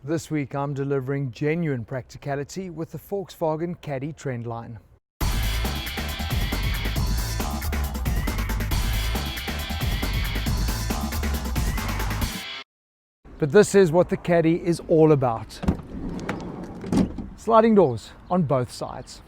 This week I'm delivering genuine practicality with the Volkswagen Caddy Trendline. But this is what the Caddy is all about. Sliding doors on both sides.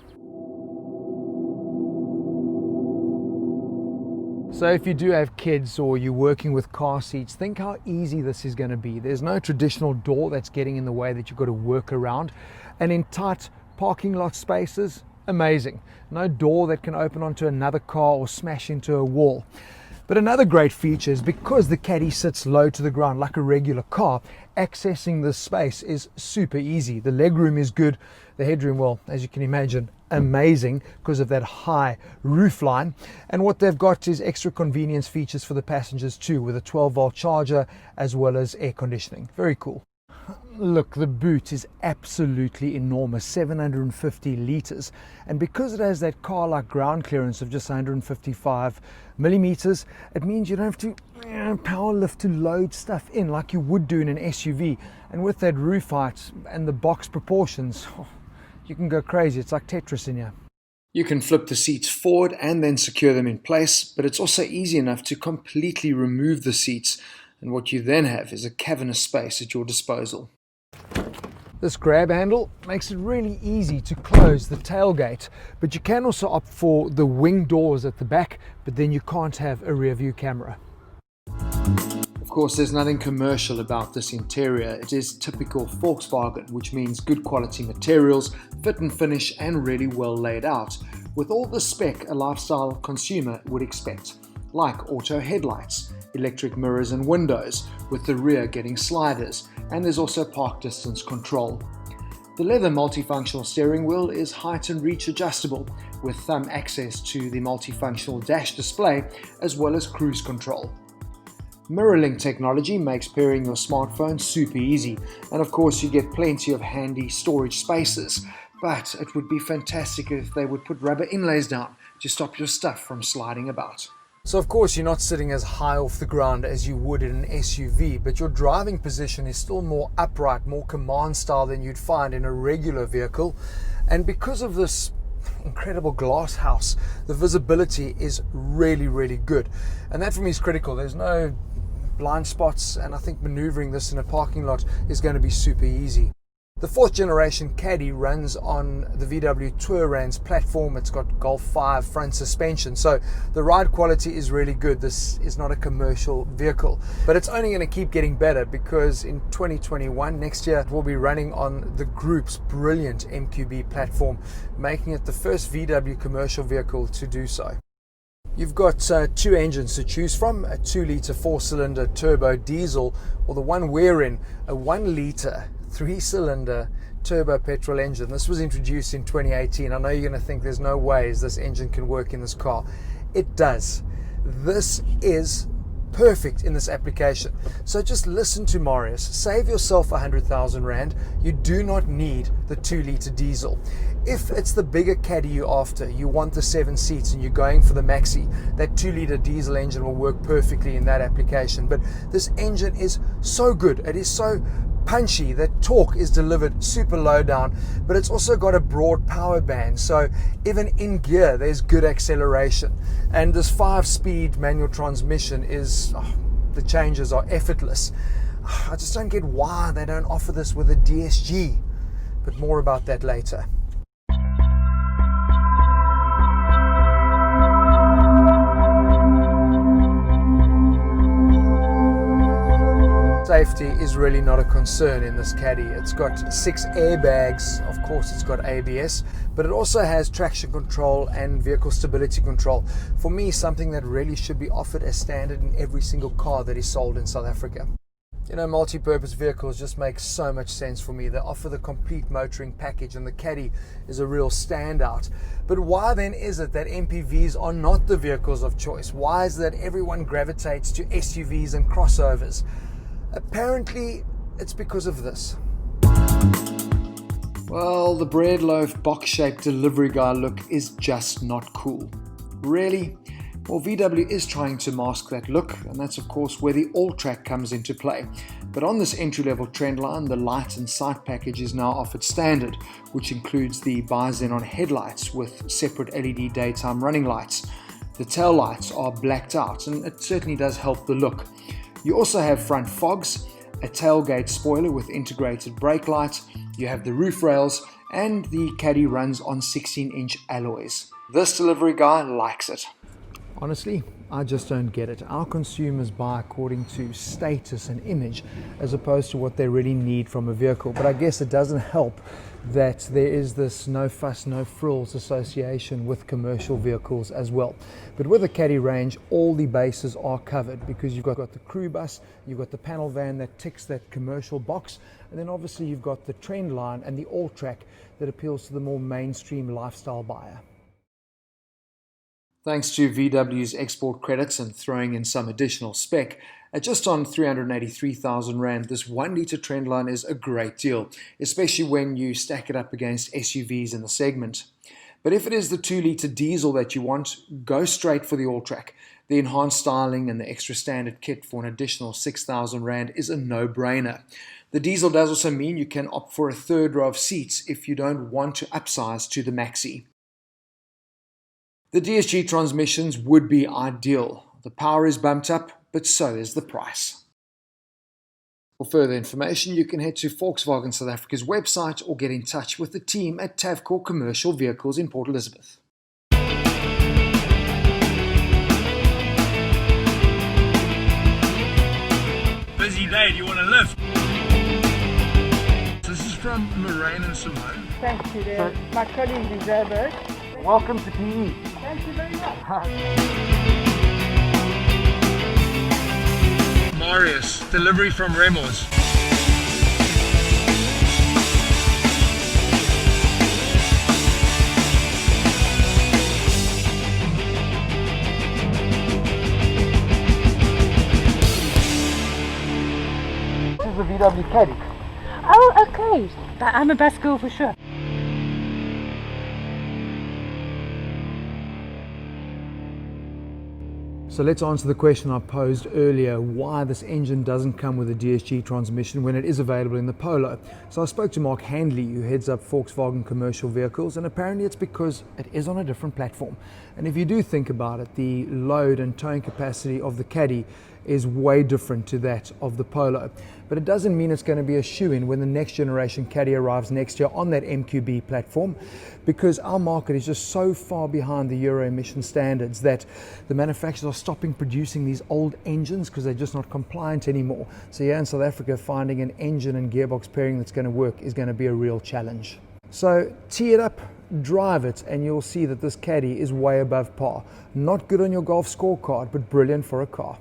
So if you do have kids or you're working with car seats, think how easy this is going to be. There's no traditional door that's getting in the way that you've got to work around. And in tight parking lot spaces, amazing. No door that can open onto another car or smash into a wall. But another great feature is because the Caddy sits low to the ground like a regular car, accessing this space is super easy. The legroom is good. The headroom, well, as you can imagine, amazing because of that high roof line. And what they've got is extra convenience features for the passengers too, with a 12-volt charger as well as air conditioning. Very cool. Look, the boot is absolutely enormous, 750 litres, and because it has that car-like ground clearance of just 155 millimeters, it means you don't have to power lift to load stuff in like you would do in an SUV. And with that roof height and the box proportions, you can go crazy. It's like Tetris in here. You can flip the seats forward and then secure them in place, but it's also easy enough to completely remove the seats, and what you then have is a cavernous space at your disposal. This grab handle makes it really easy to close the tailgate, but you can also opt for the wing doors at the back, but then you can't have a rear view camera. Of course, there's nothing commercial about this interior. It is typical Volkswagen, which means good quality materials, fit and finish, and really well laid out, with all the spec a lifestyle consumer would expect, like auto headlights, electric mirrors and windows, with the rear getting sliders, and there's also park distance control. The leather multifunctional steering wheel is height and reach adjustable, with thumb access to the multifunctional dash display as well as cruise control. Mirror-link technology makes pairing your smartphone super easy, and of course you get plenty of handy storage spaces, but it would be fantastic if they would put rubber inlays down to stop your stuff from sliding about. So of course you're not sitting as high off the ground as you would in an SUV, but your driving position is still more upright, more command style than you'd find in a regular vehicle. And because of this incredible glass house, the visibility is really, really good. And that for me is critical. There's no blind spots, and I think maneuvering this in a parking lot is going to be super easy. The 4th generation Caddy runs on the VW Touran's platform. It's got Golf 5 front suspension, so the ride quality is really good. This is not a commercial vehicle, but it's only going to keep getting better because in 2021, next year, it will be running on the group's brilliant MQB platform, making it the first VW commercial vehicle to do so. You've got two engines to choose from, a 2-litre 4-cylinder turbo diesel, or the one we're in, a 1-litre 3-cylinder turbo petrol engine. This was introduced in 2018. I know you're going to think there's no ways this engine can work in this car. It does. This is perfect in this application. So just listen to Marius. Save yourself 100,000 Rand. You do not need the 2-litre diesel. If it's the bigger Caddy you're after, you want the 7 seats and you're going for the maxi, that 2-litre diesel engine will work perfectly in that application. But this engine is so good. It is so punchy. That torque is delivered super low down, but it's also got a broad power band, so even in gear there's good acceleration. And this 5-speed manual transmission is the changes are effortless. I just don't get why they don't offer this with a DSG, but more about that later. Safety is really not a concern in this Caddy. It's got 6 airbags, of course it's got ABS, but it also has traction control and vehicle stability control. For me, something that really should be offered as standard in every single car that is sold in South Africa. You know, multi-purpose vehicles just make so much sense for me. They offer the complete motoring package, and the Caddy is a real standout. But why then is it that MPVs are not the vehicles of choice? Why is it that everyone gravitates to SUVs and crossovers? Apparently, it's because of this. Well, the bread loaf box-shaped delivery guy look is just not cool. Really? Well, VW is trying to mask that look, and that's of course where the all-track comes into play. But on this entry-level Trendline, the light and sight package is now offered standard, which includes the bi-xenon headlights with separate LED daytime running lights. The tail lights are blacked out, and it certainly does help the look. You also have front fogs, a tailgate spoiler with integrated brake lights, you have the roof rails, and the Caddy runs on 16-inch alloys. This delivery guy likes it. Honestly, I just don't get it. Our consumers buy according to status and image as opposed to what they really need from a vehicle. But I guess it doesn't help that there is this no fuss, no frills association with commercial vehicles as well. But with the Caddy range, all the bases are covered because you've got the crew bus, you've got the panel van that ticks that commercial box, and then obviously you've got the Trendline and the all-track that appeals to the more mainstream lifestyle buyer. Thanks to VW's export credits and throwing in some additional spec, at just on 383,000 Rand, this 1 litre Trendline is a great deal, especially when you stack it up against SUVs in the segment. But if it is the 2 litre diesel that you want, go straight for the all-track. The enhanced styling and the extra standard kit for an additional 6,000 Rand is a no-brainer. The diesel does also mean you can opt for a third row of seats if you don't want to upsize to the Maxi. The DSG transmissions would be ideal. The power is bumped up, but so is the price. For further information, you can head to Volkswagen South Africa's website or get in touch with the team at Tavcor Commercial Vehicles in Port Elizabeth. Busy day, do you want to lift? This is from Lorraine and Simone. Thank you. My colleague is Herbert. Welcome to PE. Thank you very much. Marius, delivery from Remos. This is the VW Caddy. Oh, okay. But I'm a bus girl for sure. So let's answer the question I posed earlier, why this engine doesn't come with a DSG transmission when it is available in the Polo. So I spoke to Mark Handley, who heads up Volkswagen Commercial Vehicles, and apparently it's because it is on a different platform. And if you do think about it, the load and towing capacity of the Caddy is way different to that of the Polo. But it doesn't mean it's going to be a shoo-in when the next generation Caddy arrives next year on that MQB platform, because our market is just so far behind the Euro emission standards that the manufacturers are stopping producing these old engines because they're just not compliant anymore. So here in South Africa, finding an engine and gearbox pairing that's going to work is going to be a real challenge. So tee it up, drive it, and you'll see that this Caddy is way above par. Not good on your golf scorecard, but brilliant for a car.